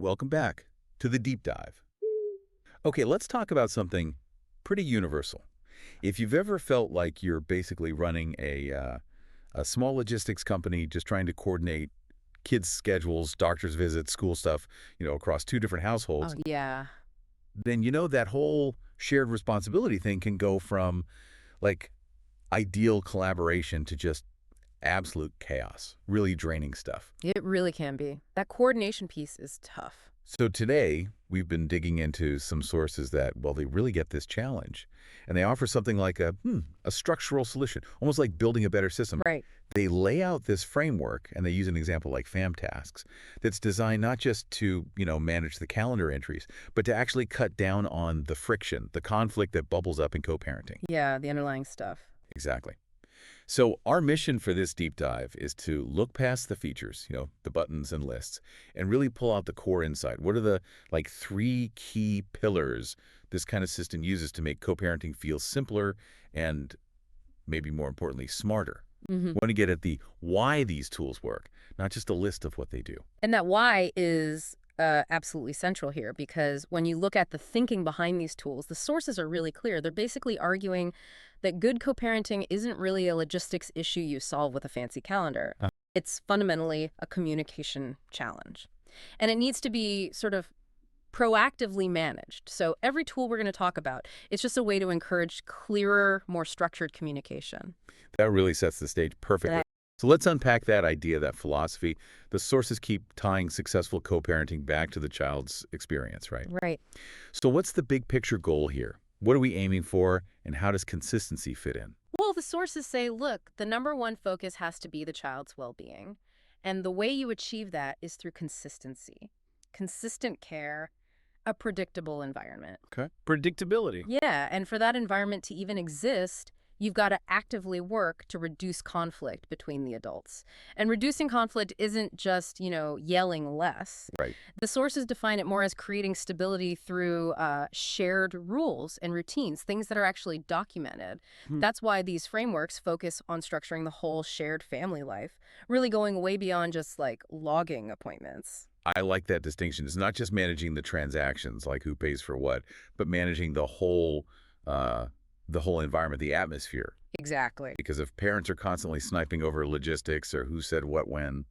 Welcome back to the deep dive. Okay, let's talk about something pretty universal. If you've ever felt like you're basically running a small logistics company just trying to coordinate kids' schedules, doctor's visits, school stuff, across two different Oh, households, yeah. then that whole shared responsibility thing can go from like ideal collaboration to just absolute chaos, really draining stuff. It really can be. That coordination piece is tough. So today, we've been digging into some sources that, well, they really get this challenge. And they offer something like a structural solution, almost like building a better system. Right. They lay out this framework, and they use an example like FamTasks, that's designed not just to, manage the calendar entries, but to actually cut down on the friction, the conflict that bubbles up in co-parenting. Yeah, the underlying stuff. Exactly. So our mission for this deep dive is to look past the features, the buttons and lists, and really pull out the core insight. What are the three key pillars this kind of system uses to make co-parenting feel simpler and maybe more importantly, smarter? hmm We want to get at the why these tools work, not just a list of what they do. And that why is absolutely central here because when you look at the thinking behind these tools, the sources are really clear. They're basically arguing that good co-parenting isn't really a logistics issue you solve with a fancy calendar. It's fundamentally a communication challenge. And it needs to be sort of proactively managed. So every tool we're going to talk about, it's just a way to encourage clearer, more structured communication. That really sets the stage perfectly. So let's unpack that idea, that philosophy. The sources keep tying successful co-parenting back to the child's experience, right? Right. So what's the big picture goal here? What are we aiming for, and how does consistency fit in? Well, the sources say, look, the number one focus has to be the child's well-being. And the way you achieve that is through consistency, consistent care, a predictable environment. Okay. Predictability. Yeah, and for that environment to even exist, you've got to actively work to reduce conflict between the adults. And reducing conflict isn't just, yelling less. Right. The sources define it more as creating stability through shared rules and routines, things that are actually documented. Hmm. That's why these frameworks focus on structuring the whole shared family life, really going way beyond just like logging appointments. I like that distinction. It's not just managing the transactions, like who pays for what, but managing the whole environment, the atmosphere. Exactly. Because if parents are constantly sniping over logistics or who said what when,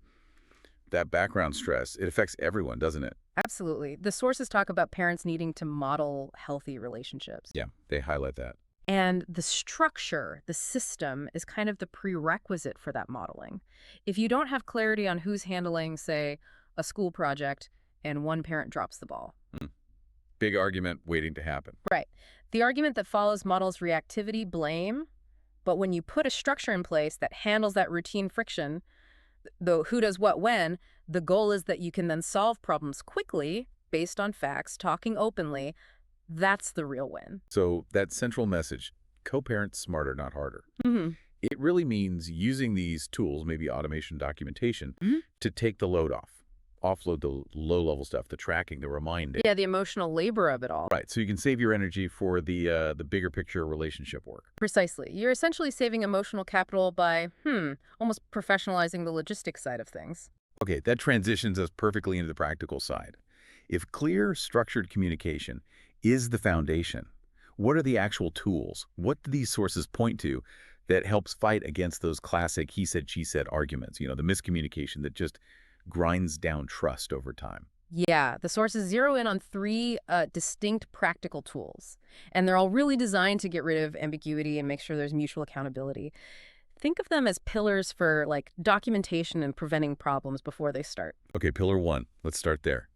that background stress, it affects everyone, doesn't it? Absolutely. The sources talk about parents needing to model healthy relationships. Yeah, they highlight that. And the structure, the system, is kind of the prerequisite for that modeling. If you don't have clarity on who's handling, say, a school project and one parent drops the ball. Big argument waiting to happen. Right. The argument that follows models reactivity, blame, but when you put a structure in place that handles that routine friction, the who does what when, the goal is that you can then solve problems quickly based on facts, talking openly. That's the real win. So that central message, co-parent smarter, not harder. hmm It really means using these tools, maybe automation, documentation, Mhm. to take the load off, offload the low-level stuff, the tracking, the reminding. Yeah, the emotional labor of it all. Right, so you can save your energy for the bigger picture relationship work. Precisely. You're essentially saving emotional capital by, almost professionalizing the logistics side of things. Okay, that transitions us perfectly into the practical side. If clear, structured communication is the foundation, what are the actual tools? What do these sources point to that helps fight against those classic he said, she said arguments, the miscommunication that just grinds down trust over time? Yeah, the sources zero in on three distinct practical tools, and they're all really designed to get rid of ambiguity and make sure there's mutual accountability. Think of them as pillars for like documentation and preventing problems before they start. Okay, pillar one, let's start there.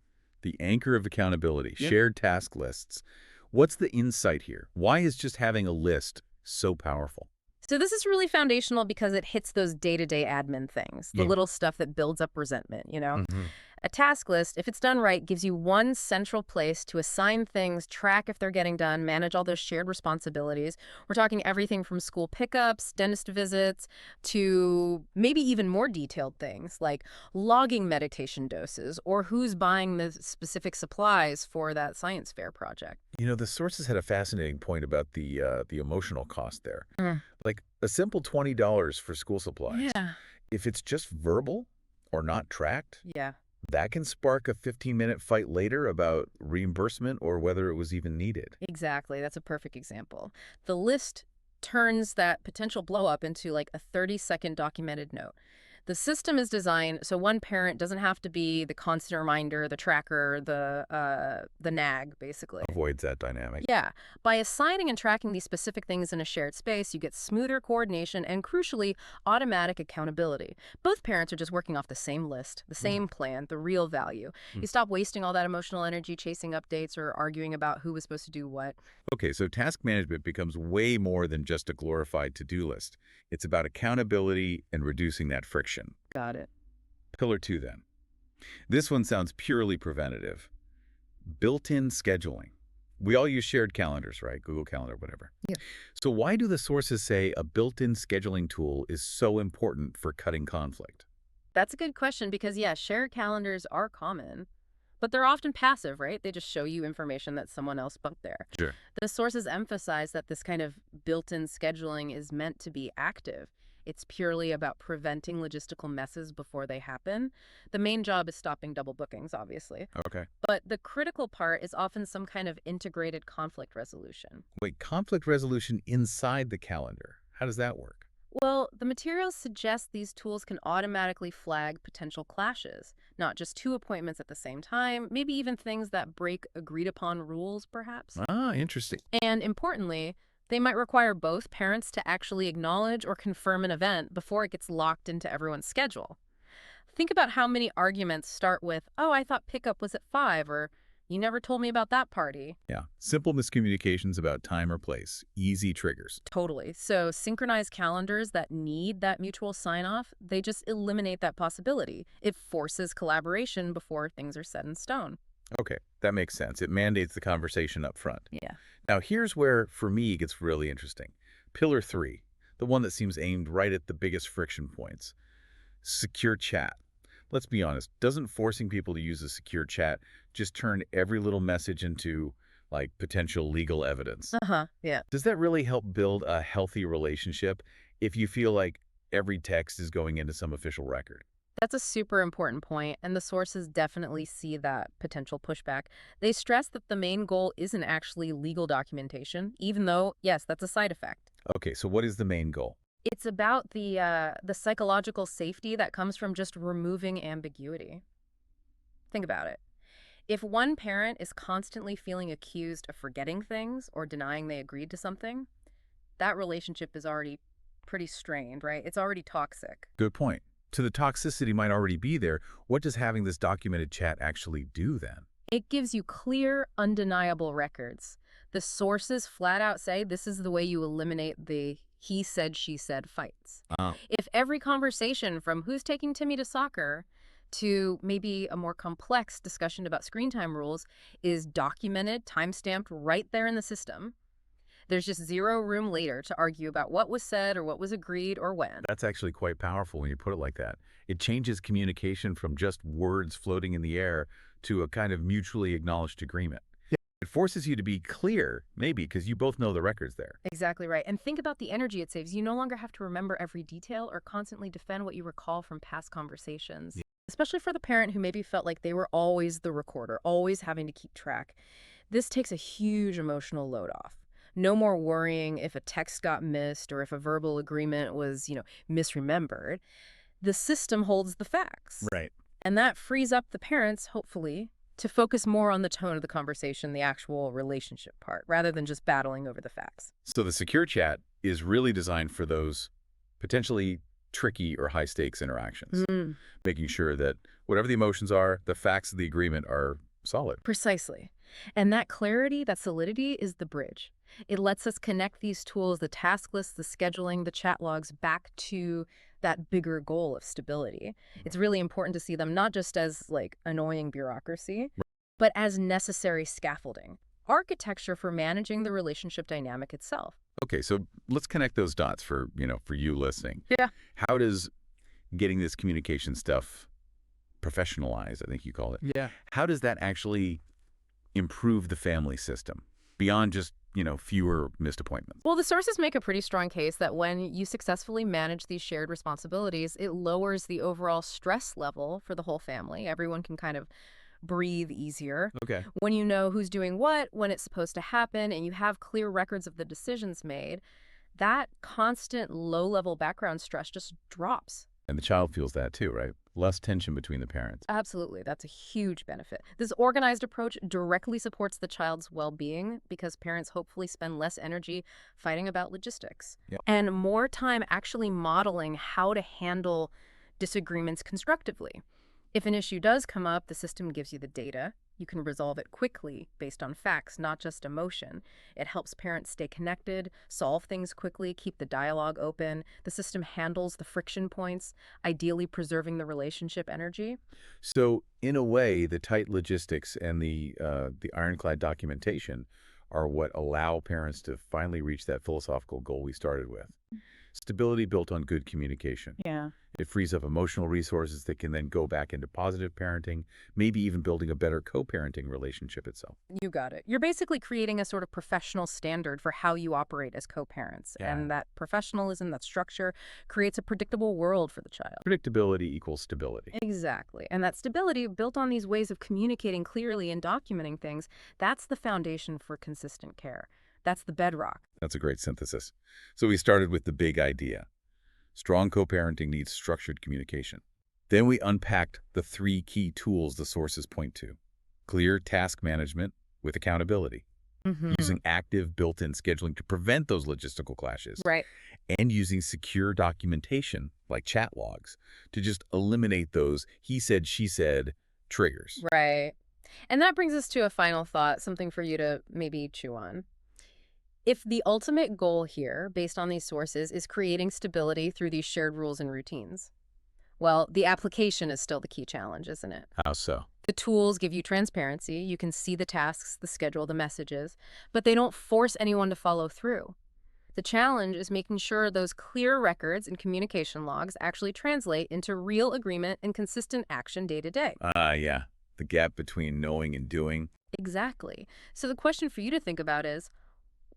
The anchor of accountability, Yep. shared task lists. What's the insight here? Why is just having a list so powerful? So this is really foundational because it hits those day-to-day admin things, the Yeah. little stuff that builds up resentment. Mhm. A task list, if it's done right, gives you one central place to assign things, track if they're getting done, manage all those shared responsibilities. We're talking everything from school pickups, dentist visits, to maybe even more detailed things like logging medication doses or who's buying the specific supplies for that science fair project. The sources had a fascinating point about the emotional cost there. Mm. Like a simple $20 for school supplies. Yeah. If it's just verbal or not tracked, Yeah. That can spark a 15-minute fight later about reimbursement or whether it was even needed. Exactly. That's a perfect example. The list turns that potential blow up into like a 30-second documented note. The system is designed so one parent doesn't have to be the constant reminder, the tracker, the nag, basically. Avoids that dynamic. Yeah. By assigning and tracking these specific things in a shared space, you get smoother coordination and, crucially, automatic accountability. Both parents are just working off the same list, the Mm. same plan, the real value. Mm. You stop wasting all that emotional energy chasing updates or arguing about who was supposed to do what. Okay, so task management becomes way more than just a glorified to-do list. It's about accountability and reducing that friction. Got it. Pillar 2, then. This one sounds purely preventative. Built-in scheduling. We all use shared calendars, right? Google Calendar, whatever. Yeah. So why do the sources say a built-in scheduling tool is so important for cutting conflict? That's a good question because, yeah, shared calendars are common, but they're often passive, right? They just show you information that someone else put there. Sure. The sources emphasize that this kind of built-in scheduling is meant to be active. It's purely about preventing logistical messes before they happen. The main job is stopping double bookings, obviously. Okay. But the critical part is often some kind of integrated conflict resolution. Wait, conflict resolution inside the calendar. How does that work? Well, the materials suggest these tools can automatically flag potential clashes, not just two appointments at the same time, maybe even things that break agreed upon rules, perhaps. Ah, interesting. And importantly, they might require both parents to actually acknowledge or confirm an event before it gets locked into everyone's schedule. Think about how many arguments start with, oh, I thought pickup was at 5, or you never told me about that party. Yeah. Simple miscommunications about time or place. Easy triggers. Totally. So synchronized calendars that need that mutual sign-off, they just eliminate that possibility. It forces collaboration before things are set in stone. Okay, that makes sense. It mandates the conversation up front. Yeah. Now, here's where, for me, it gets really interesting. Pillar 3, the one that seems aimed right at the biggest friction points. Secure chat. Let's be honest, doesn't forcing people to use a secure chat just turn every little message into, like, potential legal evidence? Uh-huh. Yeah. Does that really help build a healthy relationship if you feel like every text is going into some official record? That's a super important point, and the sources definitely see that potential pushback. They stress that the main goal isn't actually legal documentation, even though, yes, that's a side effect. Okay, so what is the main goal? It's about the psychological safety that comes from just removing ambiguity. Think about it. If one parent is constantly feeling accused of forgetting things or denying they agreed to something, that relationship is already pretty strained, right? It's already toxic. Good point. So the toxicity might already be there. What does having this documented chat actually do then? It gives you clear, undeniable records. The sources flat out say this is the way you eliminate the he said, she said fights. Uh, If every conversation from who's taking Timmy to soccer to maybe a more complex discussion about screen time rules is documented, timestamped right there in the system, there's just zero room later to argue about what was said or what was agreed or when. that's actually quite powerful when you put it like that. It changes communication from just words floating in the air to a kind of mutually acknowledged agreement. Yeah. It forces you to be clear, maybe, because you both know the record's there. Exactly right. And think about the energy it saves. You no longer have to remember every detail or constantly defend what you recall from past conversations. Yeah. Especially for the parent who maybe felt like they were always the recorder, always having to keep track. This takes a huge emotional load off. No more worrying if a text got missed or if a verbal agreement was, misremembered. The system holds the facts. Right. And that frees up the parents, hopefully, to focus more on the tone of the conversation, the actual relationship part, rather than just battling over the facts. So the secure chat is really designed for those potentially tricky or high-stakes interactions, making sure that whatever the emotions are, the facts of the agreement are solid. Precisely. And that clarity, that solidity is the bridge. It lets us connect these tools, the task lists, the scheduling, the chat logs, back to that bigger goal of stability. It's really important to see them not just as like annoying bureaucracy, but as necessary scaffolding, architecture for managing the relationship dynamic itself. Okay, so let's connect those dots for you listening. Yeah. How does getting this communication stuff professionalized, I think you call it, Yeah. how does that actually improve the family system? beyond just, fewer missed appointments. Well, the sources make a pretty strong case that when you successfully manage these shared responsibilities, it lowers the overall stress level for the whole family. Everyone can kind of breathe easier. Okay. When you know who's doing what, when it's supposed to happen, and you have clear records of the decisions made, that constant low-level background stress just drops. And the child feels that too, right? Less tension between the parents. Absolutely. That's a huge benefit. This organized approach directly supports the child's well-being because parents hopefully spend less energy fighting about logistics Yeah. and more time actually modeling how to handle disagreements constructively. If an issue does come up, the system gives you the data. You can resolve it quickly based on facts, not just emotion. It helps parents stay connected, solve things quickly, keep the dialogue open. The system handles the friction points, ideally preserving the relationship energy. So, in a way, the tight logistics and the ironclad documentation are what allow parents to finally reach that philosophical goal we started with. Stability built on good communication. Yeah. It frees up emotional resources that can then go back into positive parenting, maybe even building a better co-parenting relationship itself. You got it. You're basically creating a sort of professional standard for how you operate as co-parents. Yeah. And that professionalism, that structure, creates a predictable world for the child. Predictability equals stability. Exactly. And that stability, built on these ways of communicating clearly and documenting things, that's the foundation for consistent care. That's the bedrock. That's a great synthesis. So we started with the big idea. Strong co-parenting needs structured communication. Then we unpacked the three key tools the sources point to. Clear task management with accountability, using active built-in scheduling to prevent those logistical clashes, Right. and using secure documentation like chat logs to just eliminate those he said, she said triggers. Right. And that brings us to a final thought, something for you to maybe chew on. If the ultimate goal here, based on these sources, is creating stability through these shared rules and routines, well, the application is still the key challenge, isn't it? How so? The tools give you transparency. You can see the tasks, the schedule, the messages, but they don't force anyone to follow through. The challenge is making sure those clear records and communication logs actually translate into real agreement and consistent action day to day. Yeah. The gap between knowing and doing. Exactly. So the question for you to think about is,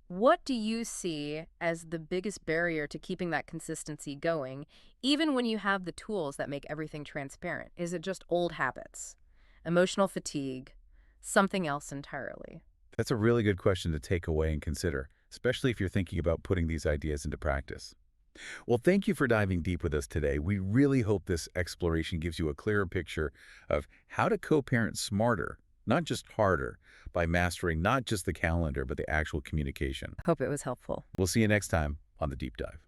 what do you see as the biggest barrier to keeping that consistency going, even when you have the tools that make everything transparent? Is it just old habits, emotional fatigue, something else entirely? That's a really good question to take away and consider, especially if you're thinking about putting these ideas into practice. Well, thank you for diving deep with us today. We really hope this exploration gives you a clearer picture of how to co-parent smarter, not just harder, by mastering not just the calendar, but the actual communication. Hope it was helpful. We'll see you next time on The Deep Dive.